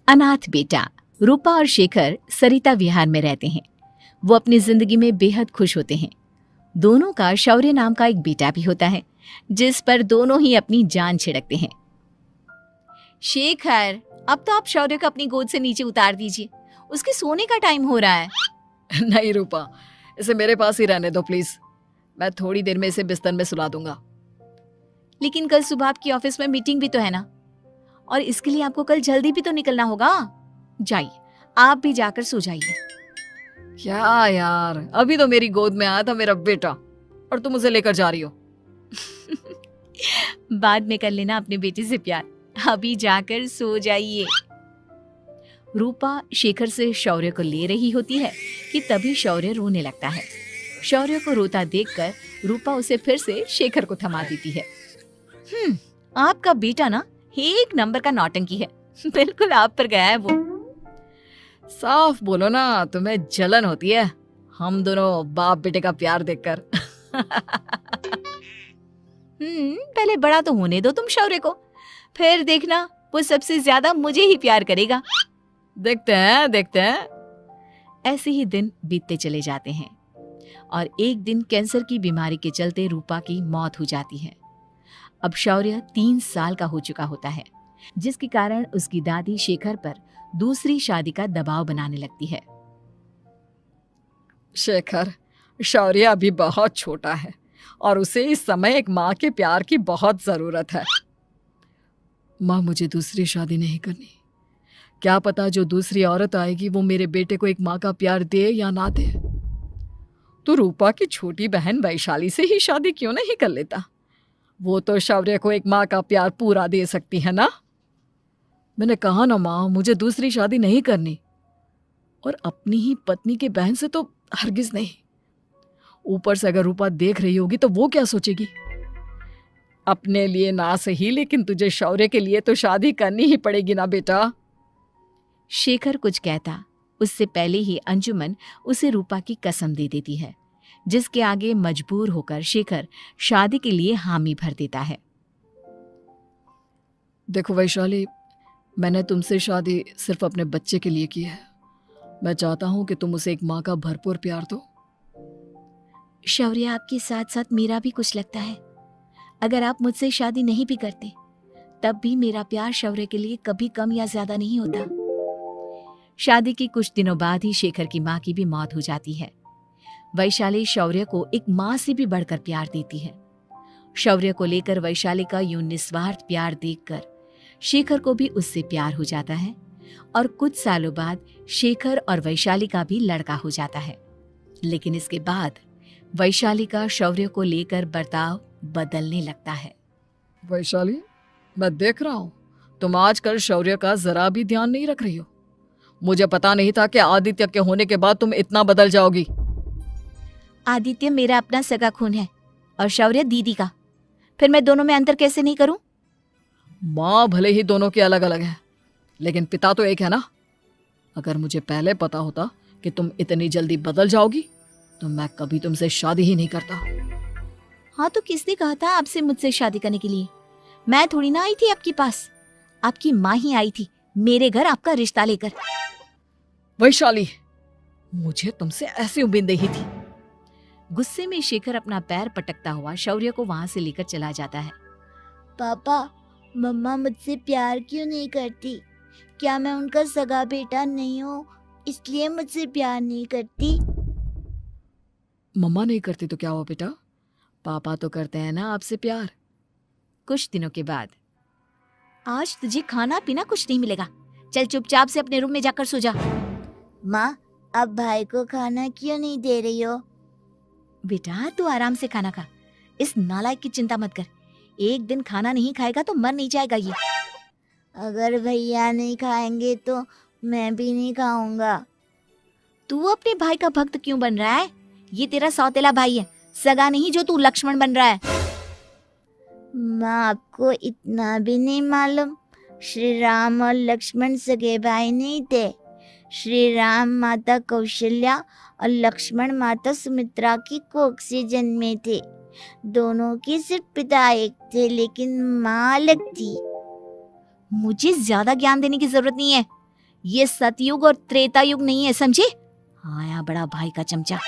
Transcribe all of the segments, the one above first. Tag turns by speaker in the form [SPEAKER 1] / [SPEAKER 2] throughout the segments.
[SPEAKER 1] अनाथ बेटा। रूपा और शेखर सरिता विहार में रहते हैं। वो अपनी जिंदगी में बेहद खुश होते हैं। दोनों का शौर्य नाम का एक बेटा भी होता है, जिस पर दोनों ही अपनी जान छिड़कते हैं। शेखर, अब तो आप शौर्य को अपनी गोद से नीचे उतार दीजिए, उसके सोने का टाइम हो रहा है।
[SPEAKER 2] नहीं रूपा, इसे मेरे पास ही रहने दो प्लीज। मैं थोड़ी देर में इसे बिस्तर में सुला दूंगा।
[SPEAKER 1] लेकिन कल सुबह आपकी ऑफिस में मीटिंग भी तो है ना, और इसके लिए आपको कल जल्दी भी तो निकलना होगा। जाइए, आप भी जाकर सो जाइए।
[SPEAKER 2] क्या यार, अभी तो मेरी गोद में आया था मेरा बेटा और तुम उसे लेकर जा रही हो।
[SPEAKER 1] बाद में कर लेना अपने बेटे से प्यार, अभी जाकर सो जाइए। रूपा शेखर से शौर्य को ले रही होती है कि तभी शौर्य रोने लगता है। शौर्य को रोता देखकर रूपा उसे फिर से शेखर को थमा देती है। आपका बेटा ना एक नंबर का नौटंकी है, बिल्कुल आप पर गया है वो।
[SPEAKER 2] साफ बोलो ना, तुम्हें जलन होती है हम दोनों बाप बेटे का प्यार देखकर।
[SPEAKER 1] पहले बड़ा तो होने दो तुम शौर्य को, फिर देखना वो सबसे ज्यादा मुझे ही प्यार करेगा।
[SPEAKER 2] देखते हैं।
[SPEAKER 1] ऐसे ही दिन बीतते चले जाते हैं और एक दिन कैंसर की बीमारी के चलते रूपा की मौत हो जाती है। अब शौर्य 3 साल का हो चुका होता है, जिसके कारण उसकी दादी शेखर पर दूसरी शादी का दबाव बनाने लगती है।
[SPEAKER 2] शेखर, शौर्य अभी बहुत छोटा है और उसे इस समय एक माँ के प्यार की बहुत जरूरत है। माँ, मुझे दूसरी शादी नहीं करनी। क्या पता जो दूसरी औरत आएगी वो मेरे बेटे को एक माँ का प्यार दे या ना दे। तो रूपा की छोटी बहन वैशाली से ही शादी क्यों नहीं कर लेता? वो तो शौर्य को एक माँ का प्यार पूरा दे सकती है ना। मैंने कहा ना माँ, मुझे दूसरी शादी नहीं करनी, और अपनी ही पत्नी के बहन से तो हरगिज नहीं। ऊपर से अगर रूपा देख रही होगी तो वो क्या सोचेगी? अपने लिए ना सही, लेकिन तुझे शौर्य के लिए तो शादी करनी ही पड़ेगी ना बेटा।
[SPEAKER 1] शेखर कुछ कहता उससे पहले ही अंजुमन उसे रूपा की कसम दे देती है, जिसके आगे मजबूर होकर शेखर शादी के लिए हामी भर देता है।
[SPEAKER 2] देखो वैशाली, मैंने तुमसे शादी सिर्फ अपने बच्चे के लिए की है। मैं चाहता हूं कि तुम उसे एक माँ का भरपूर प्यार दो।
[SPEAKER 1] शौर्य, आपके साथ साथ मेरा भी कुछ लगता है। अगर आप मुझसे शादी नहीं भी करते तब भी मेरा प्यार शौर्य के लिए कभी कम या ज्यादा नहीं होता। शादी के कुछ दिनों बाद ही शेखर की माँ की भी मौत हो जाती है। वैशाली शौर्य को एक माँ से भी बढ़कर प्यार देती है। शौर्य को लेकर वैशाली का यूं निस्वार्थ प्यार देखकर शेखर को भी उससे प्यार हो जाता है और कुछ सालों बाद शेखर और वैशाली का भी लड़का हो जाता है। लेकिन इसके बाद वैशाली का शौर्य को लेकर बर्ताव बदलने लगता है।
[SPEAKER 2] वैशाली, मैं देख रहा हूं तुम आजकल शौर्य का जरा भी ध्यान नहीं रख रही हो। मुझे पता नहीं था कि आदित्य के होने के बाद तुम इतना बदल जाओगी।
[SPEAKER 1] आदित्य मेरा अपना सगा खून है और शौर्य दीदी का, फिर मैं दोनों में अंतर कैसे नहीं करूं?
[SPEAKER 2] माँ भले ही दोनों की अलग अलग है, लेकिन पिता तो एक है ना। अगर मुझे पहले पता होता कि तुम इतनी जल्दी बदल जाओगी तो मैं कभी तुमसे शादी ही नहीं करता।
[SPEAKER 1] हाँ, तो किसने कहा था आपसे मुझसे शादी करने के लिए? मैं थोड़ी ना आई थी आपके पास, आपकी माँ ही आई थी मेरे घर आपका रिश्ता लेकर।
[SPEAKER 2] वैशाली, मुझे तुमसे ऐसी उम्मीद नहीं थी।
[SPEAKER 1] गुस्से में शेखर अपना पैर पटकता हुआ शौर्य को वहां से लेकर चला जाता है।
[SPEAKER 3] पापा, मम्मा मुझसे प्यार क्यों नहीं करती? क्या मैं उनका सगा बेटा नहीं हूँ इसलिए मुझसे प्यार नहीं करती?
[SPEAKER 2] मम्मा नहीं करती तो क्या हुआ बेटा, पापा तो करते हैं ना आपसे प्यार।
[SPEAKER 1] कुछ दिनों के बाद, आज तुझे खाना पीना कुछ नहीं मिलेगा, चल चुपचाप से अपने रूम में जाकर सो जा।
[SPEAKER 3] माँ, अब भाई को खाना क्यों नहीं दे रही हो?
[SPEAKER 1] बेटा तू आराम से खाना खा, इस नालायक की चिंता मत कर। एक दिन खाना नहीं खाएगा तो मर नहीं जाएगा ये।
[SPEAKER 3] अगर भैया नहीं खाएंगे तो मैं भी नहीं खाऊंगा।
[SPEAKER 1] तू अपने भाई का भक्त क्यों बन रहा है? ये तेरा सौतेला भाई है, सगा नहीं जो तू लक्ष्मण बन रहा है।
[SPEAKER 3] माँ, आपको इतना भी नहीं मालूम? श्री राम और लक्ष्मण सगे भाई नहीं थे। श्री राम माता कौशल्या और लक्ष्मण माता सुमित्रा की कोख से जन्मे थे। दोनों के सिर्फ पिता एक थे लेकिन माँ अलग थी।
[SPEAKER 1] मुझे ज्यादा ज्ञान देने की जरूरत नहीं है, ये सतयुग और त्रेता युग नहीं है, समझे? हाँ यहाँ बड़ा भाई का चमचा।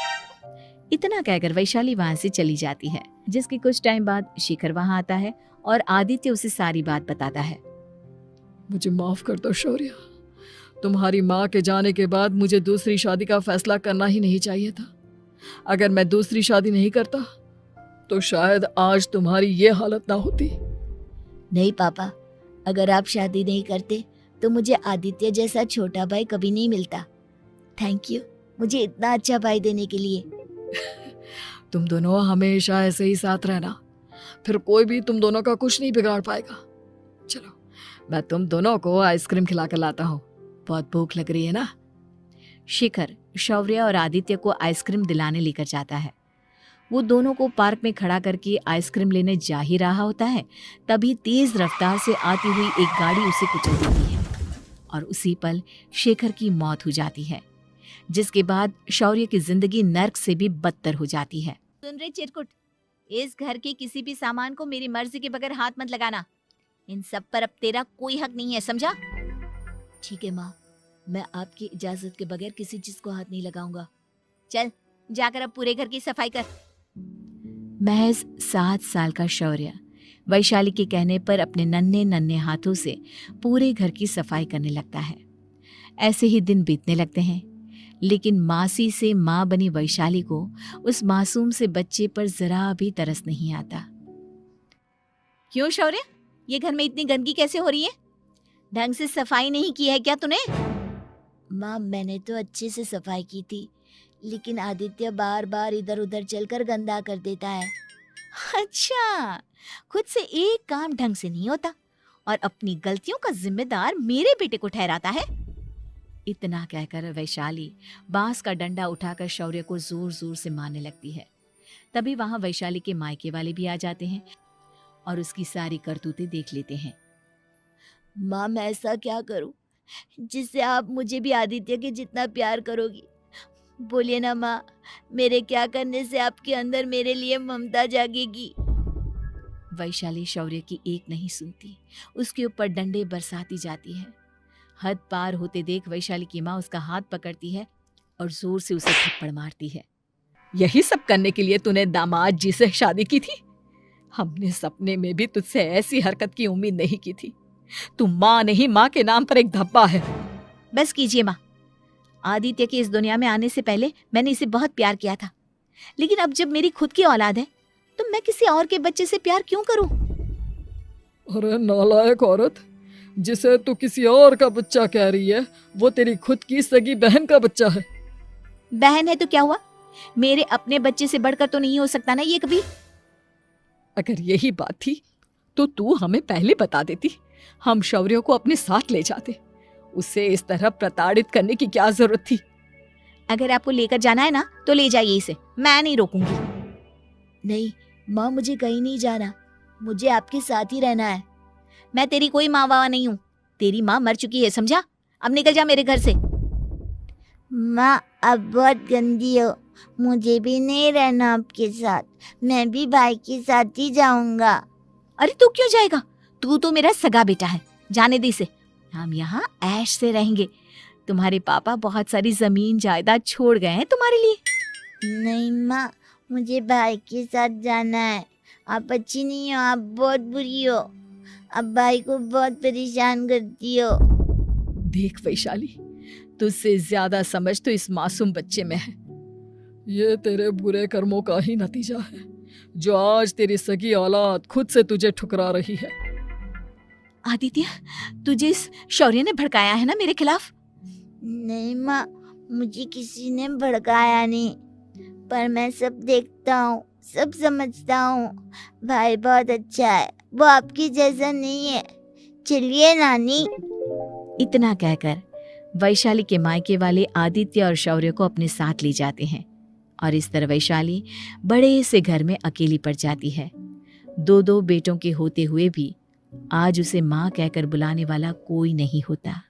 [SPEAKER 1] इतना कहकर वैशाली वहां से चली जाती है। जिसके कुछ टाइम बाद शिखर वहां आता है और आदित्य उसे सारी बात बताता है।
[SPEAKER 2] मुझे माफ कर दो शौर्य, तुम्हारी माँ के जाने के बाद मुझे दूसरी शादी का फैसला करना ही नहीं चाहिए था। अगर मैं दूसरी शादी नहीं करता तो शायद आज तुम्हारी ये हालत ना होती।
[SPEAKER 3] नहीं पापा, अगर आप शादी नहीं करते तो मुझे आदित्य जैसा छोटा भाई कभी नहीं मिलता। थैंक यू मुझे इतना अच्छा भाई देने के लिए।
[SPEAKER 2] तुम दोनों हमेशा ऐसे ही साथ रहना, फिर कोई भी तुम दोनों का कुछ नहीं बिगाड़ पाएगा। चलो मैं तुम दोनों को आइसक्रीम खिला कर लाता हूँ, बहुत भूख लग रही है ना।
[SPEAKER 1] शिखर शौर्य और आदित्य को आइसक्रीम दिलाने लेकर जाता है। वो दोनों को पार्क में खड़ा करके आइसक्रीम लेने जा ही रहा होता है, तभी तेज रफ्तार से आती हुई एक गाड़ी उसे कुचल देती है और उसी पल शेखर की मौत हो जाती है, जिसके बाद शौर्य की जिंदगी नर्क से भी बदतर हो जाती है। सुन रहे चिरकुट, इस घर के किसी भी सामान को मेरी मर्जी के बगैर हाथ मत लगाना। इन सब पर अब तेरा कोई हक नहीं है, समझा?
[SPEAKER 3] ठीक है माँ, मैं आपकी इजाजत के बगैर किसी चीज को हाथ नहीं लगाऊंगा।
[SPEAKER 1] चल जाकर अब पूरे घर की सफाई कर। महज 7 साल का शौर्य वैशाली के कहने पर अपने नन्हे नन्हे हाथों से पूरे घर की सफाई करने लगता है। ऐसे ही दिन बीतने लगते हैं, लेकिन मासी से माँ बनी वैशाली को उस मासूम से बच्चे पर जरा भी तरस नहीं आता। क्यों शौर्य, ये घर में इतनी गंदगी कैसे हो रही है? ढंग से सफाई नहीं की है क्या तूने?
[SPEAKER 3] माँ मैंने तो अच्छे से सफाई की थी, लेकिन आदित्य बार बार इधर उधर चलकर गंदा कर देता है।
[SPEAKER 1] अच्छा, खुद से एक काम ढंग से नहीं होता और अपनी गलतियों का जिम्मेदार मेरे बेटे को ठहराता है। इतना कहकर वैशाली बांस का डंडा उठाकर शौर्य को जोर जोर से मारने लगती है। तभी वहां वैशाली के मायके वाले भी आ जाते हैं और उसकी सारी करतूतें देख लेते हैं।
[SPEAKER 3] माँ मैं ऐसा क्या करूं जिससे आप मुझे भी आदित्य के जितना प्यार करोगी? बोलिए ना माँ, मेरे क्या करने से आपके अंदर मेरे लिए ममता जागेगी?
[SPEAKER 1] वैशाली शौर्य की एक नहीं सुनती, उसके ऊपर डंडे बरसाती जाती है। हद पार होते देख वैशाली की माँ उसका हाथ पकड़ती है और जोर से उसे थप्पड़ मारती है।
[SPEAKER 2] यही सब करने के लिए तूने दामाद जी से शादी की थी? हमने सपने में भी तुझसे ऐसी हरकत की उम्मीद नहीं की थी। तू माँ नहीं, माँ के नाम पर एक धब्बा है।
[SPEAKER 1] बस कीजिए माँ, आदित्य के इस दुनिया में आने से पहले मैंने इसे बहुत प्यार किया था, लेकिन अब जब मेरी खुद की औलाद है तो मैं किसी और के बच्चे से प्यार क्यों करूं?
[SPEAKER 2] अरे नालायक औरत, जिसे तू किसी और का बच्चा कह रही है वो तेरी खुद की सगी बहन का बच्चा है।
[SPEAKER 1] बहन है तो क्या हुआ, मेरे अपने बच्चे से बढ़कर तो नहीं हो सकता ना ये कभी।
[SPEAKER 2] अगर यही बात थी तो तू हमें पहले बता देती, हम शौर्य को अपने साथ ले जाते। उसे इस तरह प्रताड़ित करने की क्या जरूरत थी?
[SPEAKER 1] अगर आपको लेकर जाना है ना तो ले जाइए इसे, मैं नहीं रोकूंगी।
[SPEAKER 3] नहीं माँ, मुझे कहीं नहीं जाना, मुझे आपके साथ ही रहना है।
[SPEAKER 1] मैं तेरी कोई माँ बाबा नहीं हूँ, तेरी माँ मर चुकी है, समझा? अब निकल जा मेरे घर से।
[SPEAKER 3] माँ अब बहुत गंदी हो, मुझे भी नहीं रहना आपके साथ, मैं भी भाई के साथ ही जाऊंगा।
[SPEAKER 1] अरे तू क्यों जाएगा, तू तो मेरा सगा बेटा है, जाने दे इसे। हम यहाँ ऐश से रहेंगे, तुम्हारे पापा बहुत सारी जमीन जायदाद छोड़ गए हैं तुम्हारे लिए।
[SPEAKER 3] नहीं माँ, मुझे भाई के साथ जाना है। आप अच्छी नहीं हो, आप बहुत बुरी हो, आप भाई को बहुत परेशान करती हो।
[SPEAKER 2] देख वैशाली, तुझसे ज्यादा समझ तो इस मासूम बच्चे में है। ये तेरे बुरे कर्मों का ही नतीजा है जो आज तेरी सगी औलाद खुद से तुझे ठुकरा रही है।
[SPEAKER 1] आदित्य, तुझे इस शौर्य ने भड़काया है ना मेरे खिलाफ?
[SPEAKER 3] नहीं माँ, मुझे किसी ने भड़काया नहीं, पर मैं सब देखता हूँ, सब समझता हूँ। भाई बहुत अच्छा है, वो आपकी जैसा नहीं है। चलिए नानी।
[SPEAKER 1] इतना कहकर वैशाली के मायके वाले आदित्य और शौर्य को अपने साथ ले जाते हैं और इस तरह वैशाली बड़े से घर में अकेली पड़ जाती है। 2 बेटों के होते हुए भी आज उसे माँ कहकर बुलाने वाला कोई नहीं होता।